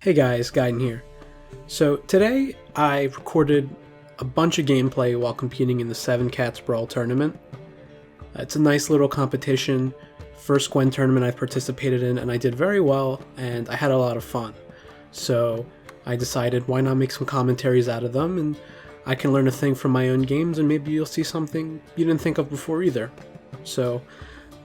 Hey guys, Guiden here. So today I recorded a bunch of gameplay while competing in the Seven Cats Brawl tournament. It's a nice little competition, first Gwent tournament I've participated in, and I did very well and I had a lot of fun. So I decided why not make some commentaries out of them, and I can learn a thing from my own games and maybe you'll see something you didn't think of before either. So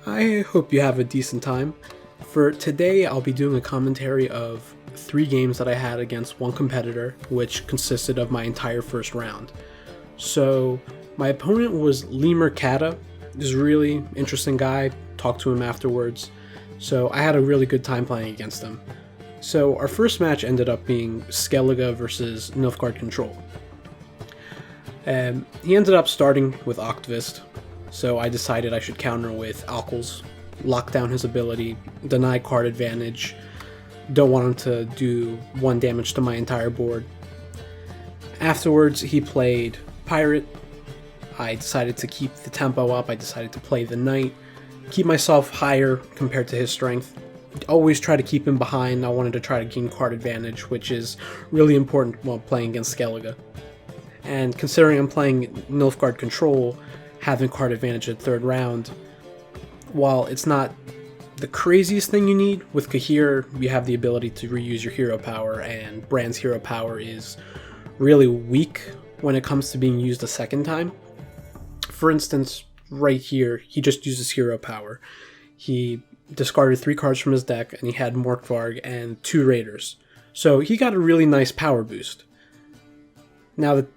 I hope you have a decent time. For today I'll be doing a commentary of 3 games that I had against one competitor, which consisted of my entire first round. So my opponent was Lemur Kata. This is a really interesting guy, talked to him afterwards, so I had a really good time playing against him. So our first match ended up being Skellige versus Nilfgaard Control. He ended up starting with Octavist, so I decided I should counter with Alkals, lock down his ability, deny card advantage, don't want him to do 1 damage to my entire board. Afterwards, he played Pirate. I decided to keep the tempo up, I decided to play the Knight, keep myself higher compared to his strength. Always try to keep him behind. I wanted to try to gain card advantage, which is really important while playing against Skellige. And considering I'm playing Nilfgaard Control, having card advantage at 3rd round, while it's not the craziest thing you need, with Kahir you have the ability to reuse your hero power, and Brand's hero power is really weak when it comes to being used a second time. For instance, right here, he just uses hero power. He discarded 3 cards from his deck, and he had Morkvarg and 2 Raiders. So he got a really nice power boost. Now that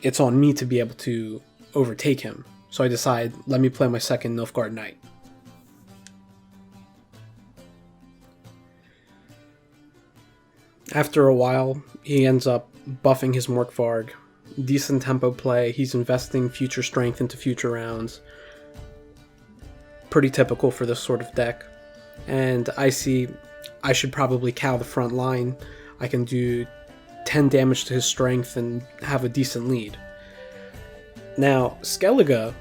it's on me to be able to overtake him, so I decide, let me play my second Nilfgaard Knight. After a while, he ends up buffing his Morkvarg. Decent tempo play, he's investing future strength into future rounds. Pretty typical for this sort of deck. And I see I should probably cow the front line. I can do 10 damage to his strength and have a decent lead. Now, Skellige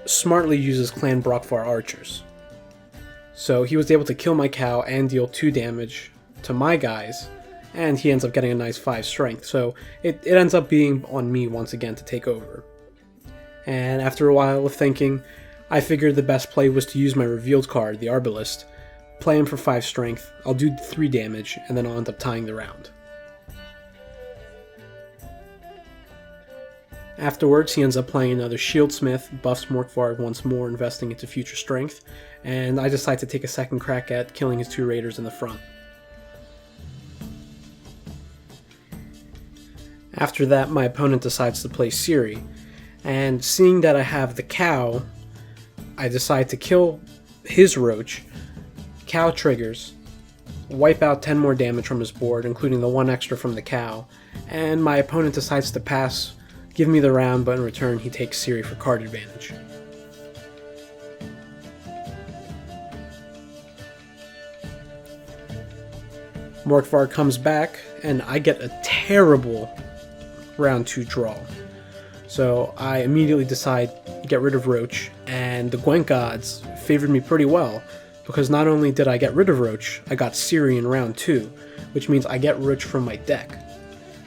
smartly uses Clan Brockvar archers. So he was able to kill my cow and deal 2 damage to my guys, and he ends up getting a nice 5 strength, so it ends up being on me once again to take over. And after a while of thinking, I figured the best play was to use my revealed card, the Arbalist, play him for 5 strength, I'll do 3 damage, and then I'll end up tying the round. Afterwards, he ends up playing another Shieldsmith, buffs Morkvarg once more, investing into future strength, and I decide to take a second crack at killing his 2 Raiders in the front. After that, my opponent decides to play Ciri, and seeing that I have the cow, I decide to kill his roach. Cow triggers, wipe out 10 more damage from his board, including the 1 extra from the cow, and my opponent decides to pass, give me the round, but in return he takes Ciri for card advantage. Morkvarg comes back, and I get a terrible round 2 draw. So I immediately decide to get rid of Roach, and the Gwent gods favored me pretty well, because not only did I get rid of Roach, I got Ciri in round 2, which means I get Roach from my deck.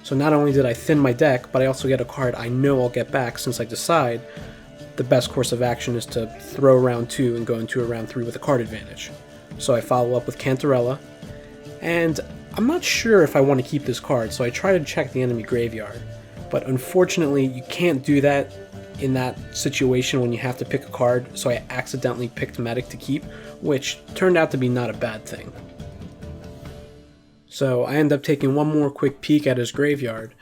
So not only did I thin my deck, but I also get a card I know I'll get back, since I decide the best course of action is to throw round 2 and go into a round 3 with a card advantage. So I follow up with Cantarella, and I'm not sure if I want to keep this card, so I try to check the enemy graveyard. But unfortunately, you can't do that in that situation when you have to pick a card, so I accidentally picked Medic to keep, which turned out to be not a bad thing. So I end up taking one more quick peek at his graveyard,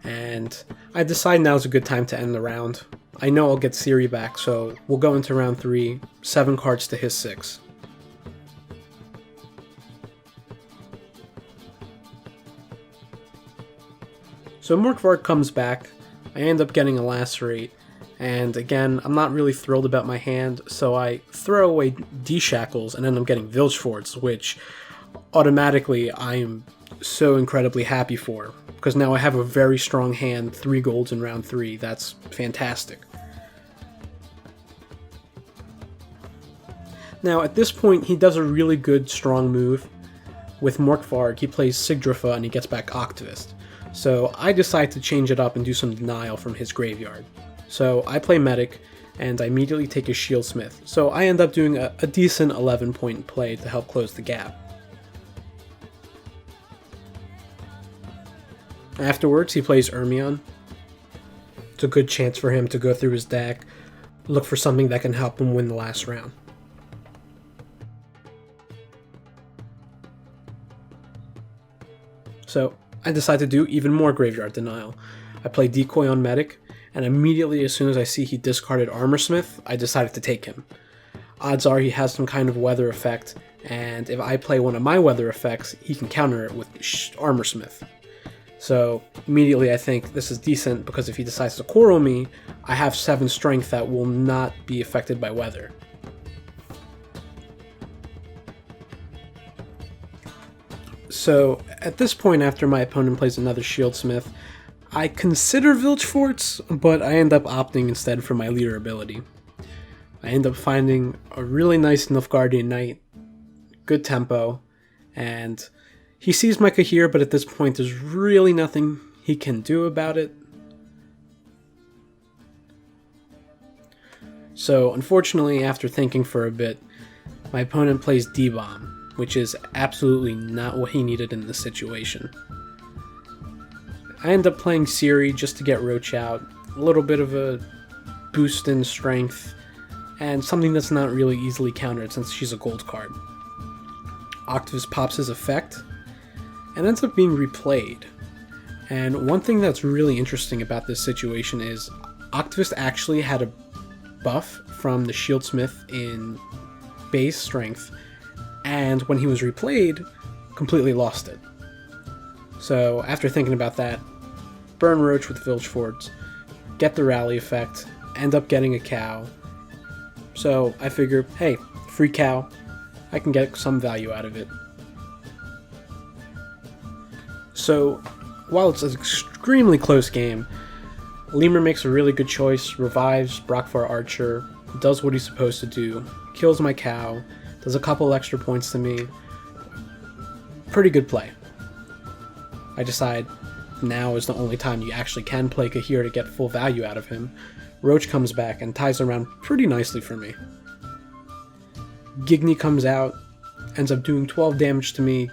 and I decide now's a good time to end the round. I know I'll get Ciri back, so we'll go into round 3, 7 cards to his 6. So Morkvarg comes back, I end up getting a Lacerate, and again, I'm not really thrilled about my hand, so I throw away D-Shackles and end up getting Vilgefortz, which automatically I am so incredibly happy for, because now I have a very strong hand, 3 golds in round 3, that's fantastic. Now at this point he does a really good strong move. with Morkvarg, he plays Sigdrafa and he gets back Octavist. So I decide to change it up and do some denial from his graveyard. So I play Medic, and I immediately take a Shieldsmith. So I end up doing a decent 11-point play to help close the gap. Afterwards, he plays Ermion. It's a good chance for him to go through his deck, look for something that can help him win the last round. So I decide to do even more graveyard denial. I play Decoy on Medic, and immediately as soon as I see he discarded Armorsmith, I decided to take him. Odds are he has some kind of weather effect, and if I play one of my weather effects, he can counter it with Armorsmith. So immediately I think this is decent, because if he decides to Coral me, I have 7 strength that will not be affected by weather. So at this point, after my opponent plays another Shieldsmith, I consider Vilgefortz, but I end up opting instead for my leader ability. I end up finding a really nice Nilfgaardian Knight, good tempo, and he sees my Kahir, but at this point there's really nothing he can do about it. So unfortunately, after thinking for a bit, my opponent plays D-Bomb, which is absolutely not what he needed in this situation. I end up playing Ciri just to get Roach out, a little bit of a boost in strength, and something that's not really easily countered since she's a gold card. Octavus pops his effect, and ends up being replayed. And one thing that's really interesting about this situation is Octavus actually had a buff from the Shieldsmith in base strength, and when he was replayed, completely lost it. So after thinking about that, burn Roach with Vilgefortz, get the rally effect, end up getting a cow. So I figure, hey, free cow, I can get some value out of it. So while it's an extremely close game, Lemur makes a really good choice, revives Brockvar Archer, does what he's supposed to do, kills my cow, does a couple extra points to me. Pretty good play. I decide now is the only time you actually can play Kahir to get full value out of him. Roach comes back and ties around pretty nicely for me. Gigny comes out, ends up doing 12 damage to me,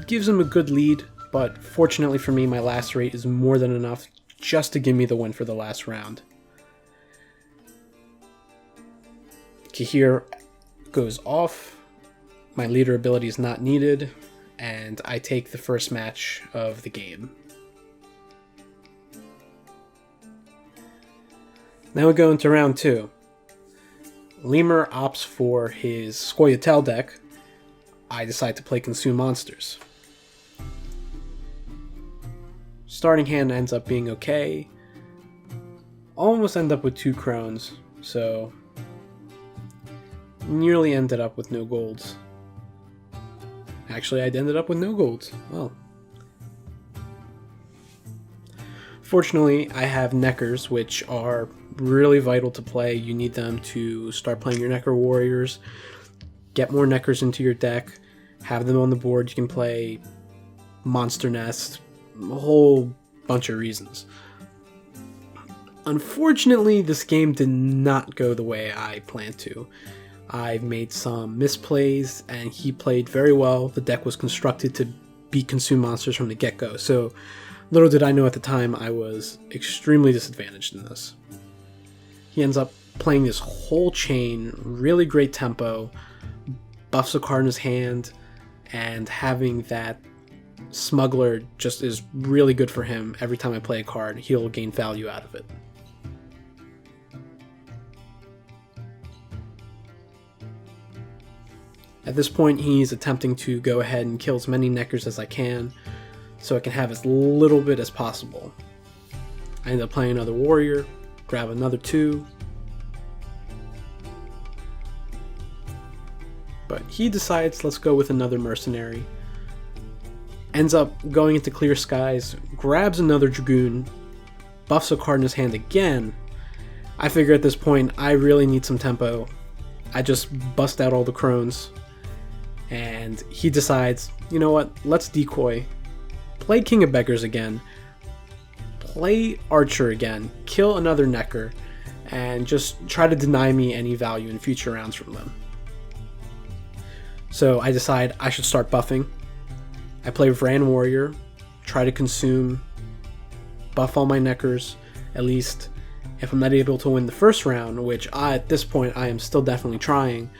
gives him a good lead, but fortunately for me, my last rate is more than enough just to give me the win for the last round. Kahir goes off, my leader ability is not needed, and I take the first match of the game. Now we go into round 2. Lemur opts for his Scoia'tael deck. I decide to play Consume Monsters. Starting hand ends up being okay. Almost end up with 2 Crones, so nearly ended up with no golds. Actually, I ended up with no golds. Well. Fortunately, I have Neckers, which are really vital to play. You need them to start playing your Necker Warriors, get more Neckers into your deck, have them on the board. You can play Monster Nest, a whole bunch of reasons. Unfortunately, this game did not go the way I planned to. I've made some misplays, and he played very well. The deck was constructed to beat Consume Monsters from the get-go, so little did I know at the time I was extremely disadvantaged in this. He ends up playing this whole chain, really great tempo, buffs a card in his hand, and having that Smuggler just is really good for him. Every time I play a card, he'll gain value out of it. At this point, he's attempting to go ahead and kill as many Neckers as I can, so I can have as little bit as possible. I end up playing another Warrior, grab another 2. But he decides, let's go with another Mercenary. Ends up going into Clear Skies, grabs another Dragoon, buffs a card in his hand again. I figure at this point, I really need some tempo. I just bust out all the Crones, and he decides, you know what, let's decoy, play King of Beggars again, play Archer again, kill another Necker, and just try to deny me any value in future rounds from them. So I decide I should start buffing. I play Vran Warrior, try to consume, buff all my Neckers, at least if I'm not able to win the first round, which at this point I am still definitely trying,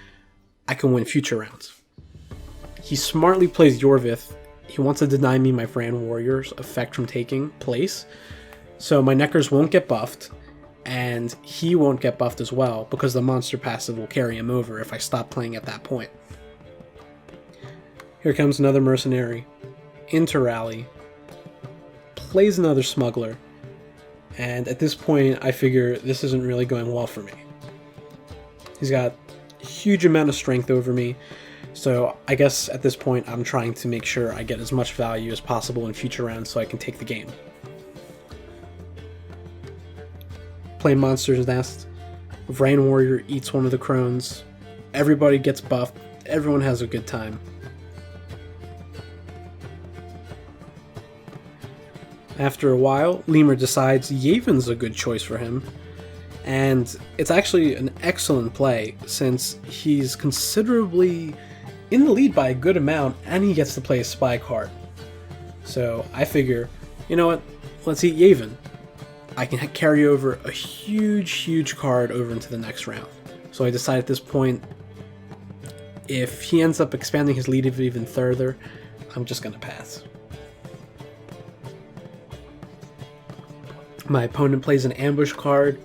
I can win future rounds. He smartly plays Yorvith. He wants to deny me my Vran Warrior's effect from taking place, so my Neckers won't get buffed, and he won't get buffed as well, because the monster passive will carry him over if I stop playing at that point. Here comes another Mercenary, into Rally, plays another Smuggler, and at this point I figure this isn't really going well for me. He's got a huge amount of strength over me, so I guess at this point I'm trying to make sure I get as much value as possible in future rounds so I can take the game. Play Monster's Nest, Vran Warrior eats one of the crones, everybody gets buffed, everyone has a good time. After a while, Lemur decides Yhaven's a good choice for him, and it's actually an excellent play since he's considerably in the lead by a good amount and he gets to play a spy card. So I figure, you know what, let's eat Yhaven. I can carry over a huge card over into the next round. So I decide at this point, if he ends up expanding his lead even further, I'm just going to pass. My opponent plays an ambush card.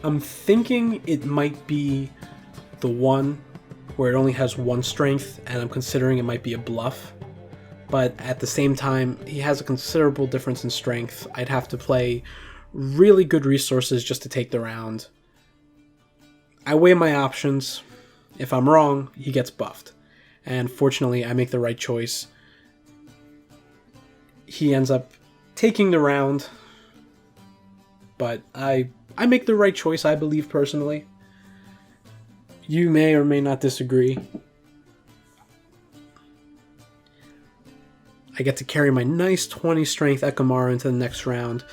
I'm thinking it might be the one where it only has one strength, and I'm considering it might be a bluff. But at the same time, he has a considerable difference in strength. I'd have to play really good resources just to take the round. I weigh my options. If I'm wrong, he gets buffed. And fortunately, I make the right choice. He ends up taking the round, but I make the right choice, I believe, personally. You may or may not disagree. I get to carry my nice 20 strength Ekamara into the next round.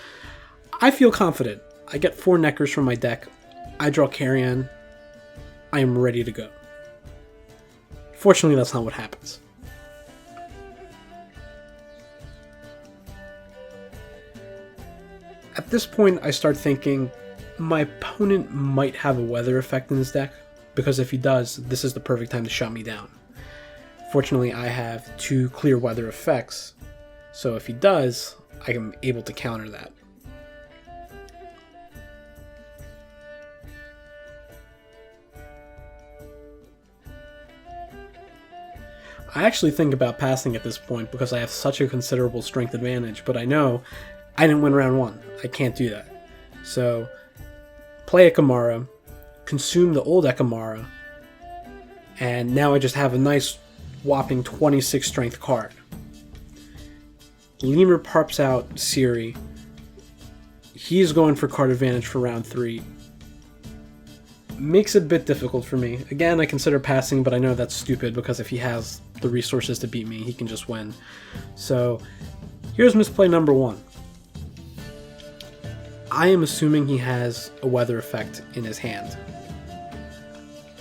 I feel confident. I get 4 Neckers from my deck. I draw Carrion. I am ready to go. Fortunately, that's not what happens. At this point, I start thinking my opponent might have a weather effect in his deck, because if he does, this is the perfect time to shut me down. Fortunately, I have 2 clear weather effects, so if he does, I am able to counter that. I actually think about passing at this point because I have such a considerable strength advantage, but I know I didn't win round 1. I can't do that. So, play Ekamara, consume the old Ekamara, and now I just have a nice whopping 26 strength card. Lemur parps out Ciri. He's going for card advantage for round 3. Makes it a bit difficult for me. Again, I consider passing, but I know that's stupid because if he has the resources to beat me, he can just win. So, here's misplay number 1. I am assuming he has a weather effect in his hand.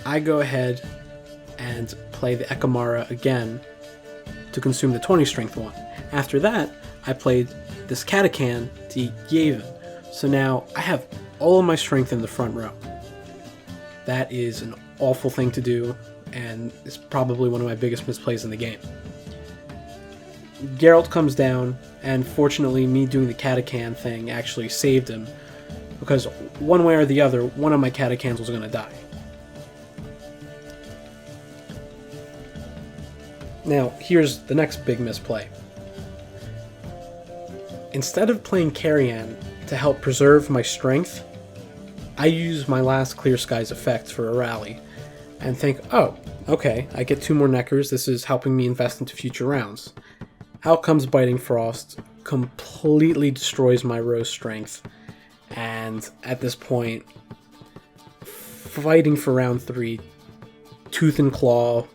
I go ahead and play the Ekamara again to consume the 20 strength one. After that, I played this Katakan to eat Yhaven. So now I have all of my strength in the front row. That is an awful thing to do, and it's probably one of my biggest misplays in the game. Geralt comes down, and fortunately me doing the Katakan thing actually saved him, because one way or the other, one of my Katakans was going to die. Now, here's the next big misplay. Instead of playing Carrion to help preserve my strength, I use my last Clear Skies effect for a rally, and think, oh, okay, I get 2 more Neckers, this is helping me invest into future rounds. Out comes Biting Frost, completely destroys my Rose strength, and at this point, fighting for round 3, Tooth and Claw,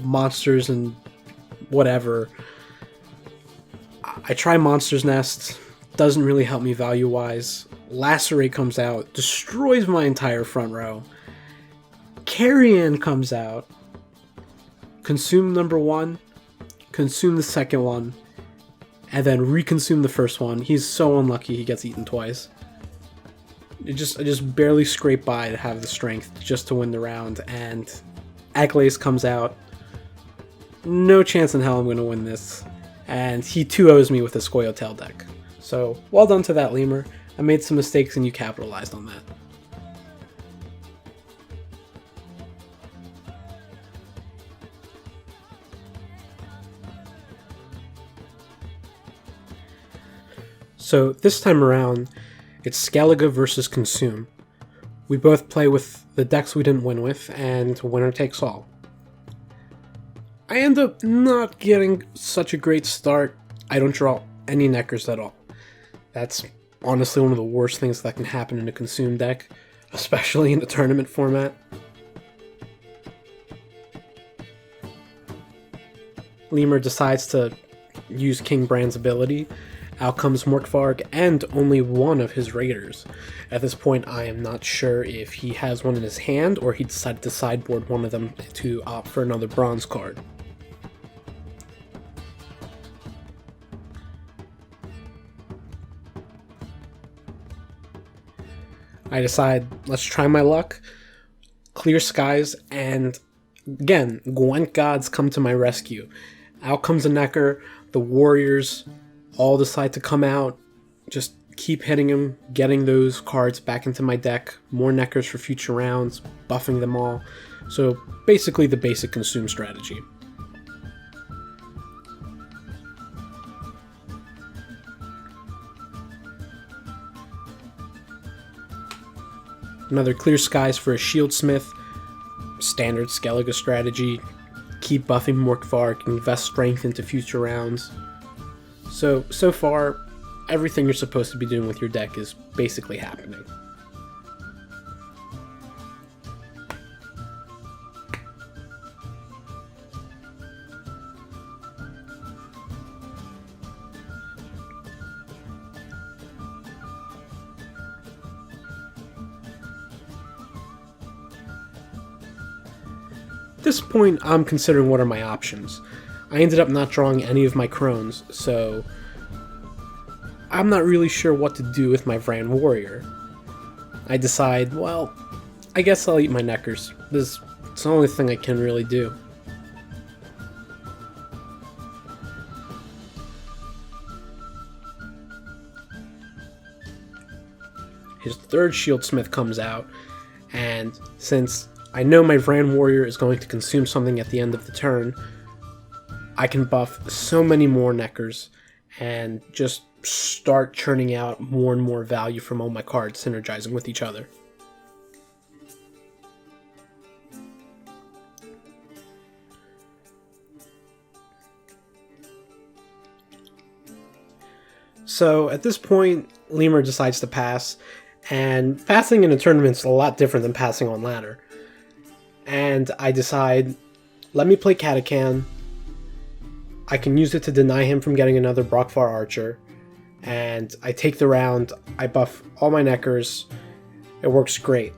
monsters and whatever. I try Monster's Nest, doesn't really help me value-wise. Lacerate comes out, destroys my entire front row. Carrion comes out, consume number 1, consume the second one, and then reconsume the first one. He's so unlucky he gets eaten twice. I just barely scrape by to have the strength just to win the round, and Aglace comes out. No chance in hell I'm going to win this. And he 2-0s me with a Scoia'tael deck. So, well done to that, Lemur. I made some mistakes and you capitalized on that. So, this time around, it's Skellige versus Consume. We both play with the decks we didn't win with, and winner takes all. I end up not getting such a great start. I don't draw any Neckers at all. That's honestly one of the worst things that can happen in a Consume deck, especially in a tournament format. Lemur decides to use King Brand's ability. Out comes Morkvarg and only one of his Raiders. At this point, I am not sure if he has one in his hand or he decided to sideboard one of them to opt for another bronze card. I decide, let's try my luck. Clear skies, and again, Gwent gods come to my rescue. Out comes a Necker, the warriors all decide to come out, just keep hitting him, getting those cards back into my deck, more Neckers for future rounds, buffing them all. So basically the basic Consume strategy. Another Clear Skies for a Shieldsmith, standard Skellige strategy, keep buffing Morkvarg, invest strength into future rounds. So far, everything you're supposed to be doing with your deck is basically happening. At this point, I'm considering what are my options. I ended up not drawing any of my Crones, so I'm not really sure what to do with my Vran Warrior. I decide, well, I guess I'll eat my Neckers. It's the only thing I can really do. His third Shieldsmith comes out, and since I know my Vran Warrior is going to consume something at the end of the turn, I can buff so many more Neckers and just start churning out more and more value from all my cards synergizing with each other. So at this point, Lemur decides to pass, and passing in a tournament's a lot different than passing on ladder. And I decide, let me play Catachan. I can use it to deny him from getting another Brockfar Archer. And I take the round, I buff all my Neckers. It works great.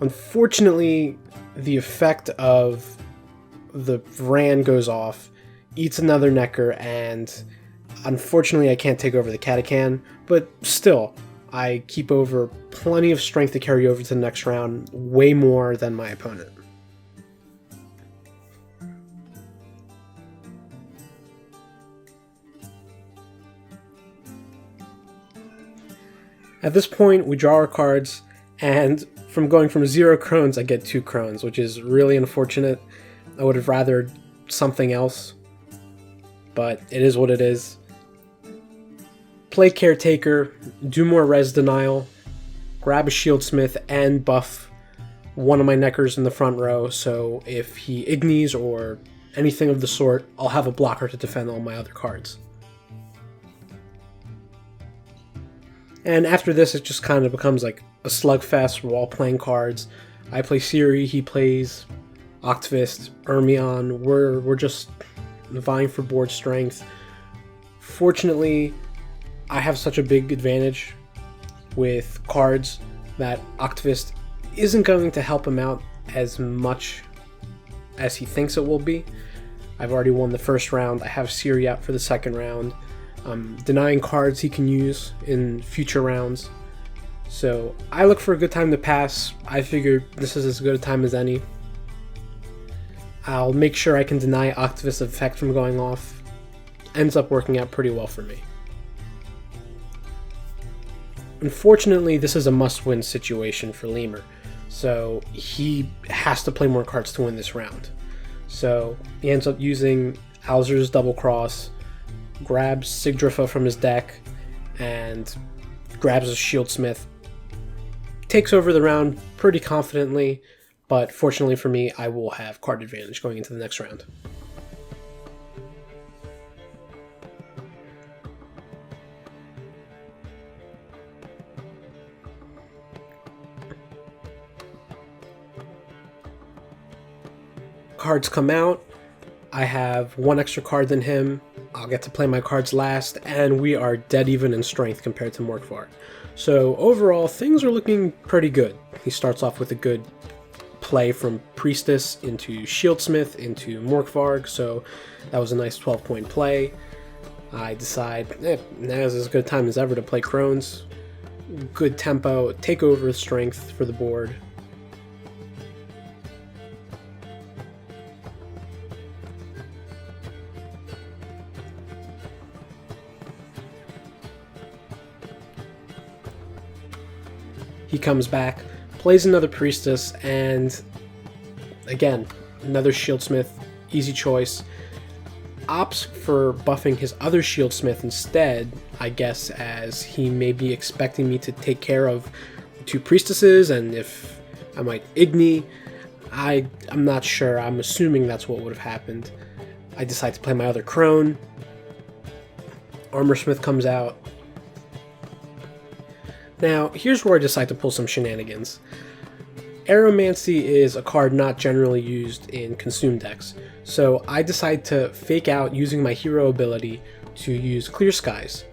Unfortunately, the effect of the Vran goes off, eats another Necker, and unfortunately I can't take over the Catachan, but still, I keep over plenty of strength to carry over to the next round, way more than my opponent. At this point, we draw our cards, and from going from 0 Crones, I get 2 Crones, which is really unfortunate. I would have rather something else, but it is what it is. Play Caretaker, do more res denial, grab a Shieldsmith, and buff one of my Neckers in the front row, so if he ignies or anything of the sort, I'll have a blocker to defend all my other cards. And after this, it just kind of becomes like a slugfest. We're all playing cards. I play Siri, he plays Octvist, Ermion, we're just vying for board strength. Fortunately, I have such a big advantage with cards that Octvist isn't going to help him out as much as he thinks it will be. I've already won the first round. I have Siri out for the second round. I'm denying cards he can use in future rounds. So I look for a good time to pass. I figured this is as good a time as any. I'll make sure I can deny Octvist's effect from going off. Ends up working out pretty well for me. Unfortunately, this is a must-win situation for Lemur, so he has to play more cards to win this round. So he ends up using Alzur's Double Cross, grabs Sigdrifa from his deck, and grabs a Shieldsmith. Takes over the round pretty confidently, but fortunately for me, I will have card advantage going into the next round. Cards come out. I have one extra card than him. I'll get to play my cards last, and we are dead even in strength compared to Morkvar. So overall, things are looking pretty good. He starts off with a good play from Priestess into Shieldsmith into Morkvarg, so that was a nice 12-point play. I decide, now is as good a time as ever to play Crones. Good tempo, take over strength for the board. He comes back, plays another Priestess, and again, another Shieldsmith, easy choice. Opts for buffing his other Shieldsmith instead, I guess, as he may be expecting me to take care of two Priestesses, and if I might Igni, I'm not sure. I'm assuming that's what would have happened. I decide to play my other Crone. Armorsmith comes out. Now, here's where I decide to pull some shenanigans. Aeromancy is a card not generally used in consume decks, so I decide to fake out using my hero ability to use Clear Skies.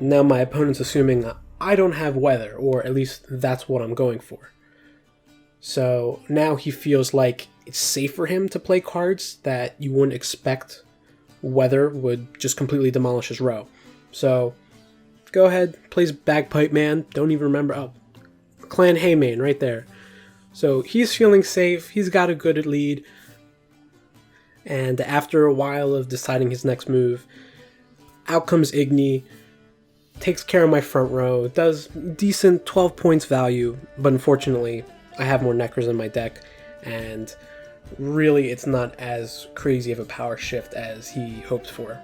Now my opponent's assuming I don't have weather, or at least that's what I'm going for. So now he feels like it's safe for him to play cards that you wouldn't expect weather would just completely demolish his row. So go ahead, plays Bagpipe Man, don't even remember, oh, Clan Haymane right there. So he's feeling safe, he's got a good lead, and after a while of deciding his next move, out comes Igni, takes care of my front row, does decent 12 points value, but unfortunately I have more Neckers in my deck, and really it's not as crazy of a power shift as he hoped for.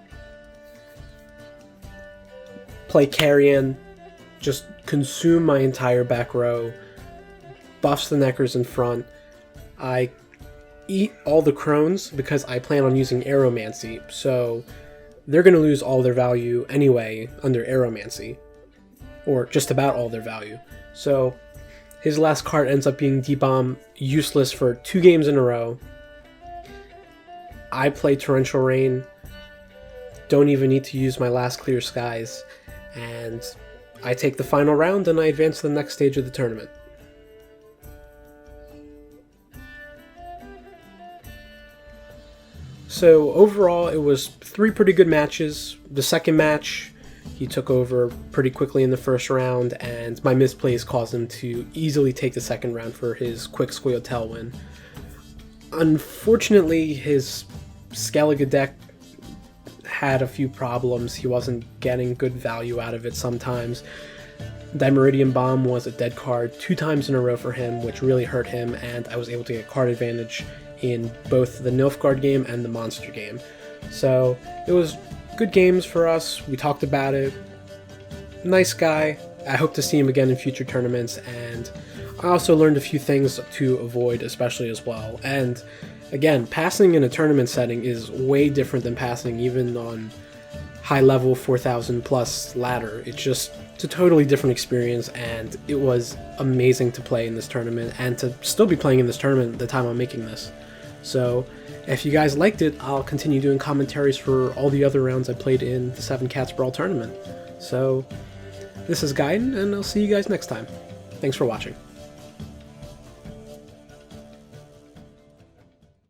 Play Carrion, just consume my entire back row, buffs the Neckers in front. I eat all the Crones because I plan on using Aeromancy, so they're going to lose all their value anyway under Aeromancy, or just about all their value. So his last card ends up being D-Bomb, useless for 2 games in a row. I play Torrential Rain, don't even need to use my last Clear Skies, and I take the final round and I advance to the next stage of the tournament. So overall, it was 3 pretty good matches. The second match, he took over pretty quickly in the first round, and my misplays caused him to easily take the second round for his quick Squealtail win. Unfortunately, his Skellige deck had a few problems. He wasn't getting good value out of it sometimes. Dimeridian Bomb was a dead card 2 times in a row for him, which really hurt him, and I was able to get card advantage in both the Nilfgaard game and the Monster game. So it was good games for us. We talked about it. Nice guy. I hope to see him again in future tournaments, and I also learned a few things to avoid especially as well. And again, passing in a tournament setting is way different than passing even on high level 4,000 plus ladder. It's a totally different experience, and it was amazing to play in this tournament and to still be playing in this tournament at the time I'm making this. So if you guys liked it, I'll continue doing commentaries for all the other rounds I played in the Seven Cats Brawl tournament. So this is Guiden, and I'll see you guys next time. Thanks for watching.